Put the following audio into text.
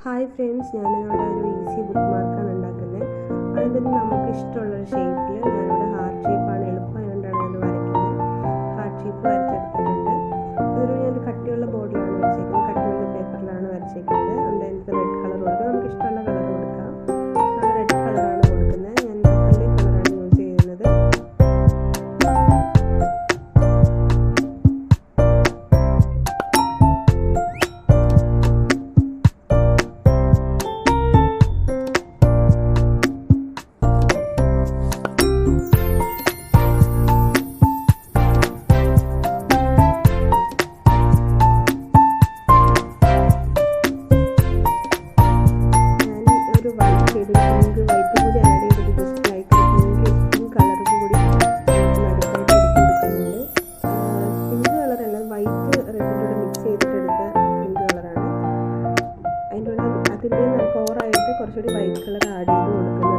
Hi friends, ഞാനിവിടെ ഒരു easy book മാർക്കാണ് ഉണ്ടാക്കുന്നത്. അതിൽ നമുക്ക് ഇഷ്ടമുള്ളൊരു ഷേപ്പിൽ ഞാനിവിടെ ഹാർട്ട് ഷേപ്പാണ് എളുപ്പമായതുകൊണ്ടാണ് ഞാൻ വരയ്ക്കുന്നത്. ഹാർട്ട് ഷേപ്പ് വരച്ചെടുത്തിട്ടുണ്ട്. ഞാനൊരു കട്ടിയുള്ള ബോർഡിലാണ് വരച്ചേക്കുന്നത്, കട്ടിയുള്ള പേപ്പറിലാണ് വരച്ചേക്കുന്നത്. അതിനകത്ത് റെഡ് കളർ കൊടുക്കുക, നമുക്ക് ഇഷ്ടമുള്ള കളർ കൊടുക്കാം. റെഡ് കളറാണ് കൊടുക്കുന്നത്. ഞാൻ അക്രിലിക് കളറാണ് യൂസ് ചെയ്യുന്നത്. പിങ്ക് വൈറ്റ് കൂടി ആഡ് ചെയ്തിട്ട് ജസ്റ്റ് ലൈക്ക് പിങ്ക് കളറും കൂടി നടുക്കായിട്ട് കൊടുക്കുന്നുണ്ട്. പിങ്ക് കളറല്ല, വൈറ്റ് റെഡിൻ്റെ കൂടെ മിക്സ് ചെയ്തിട്ടെടുത്ത പിങ്ക് കളറാണ്. അതിൻ്റെ കൂടെ അതിൻ്റെ കോറായിട്ട് കുറച്ചുകൂടി വൈറ്റ് കളർ ആഡ് ചെയ്ത് കൊടുക്കുന്നുണ്ട്.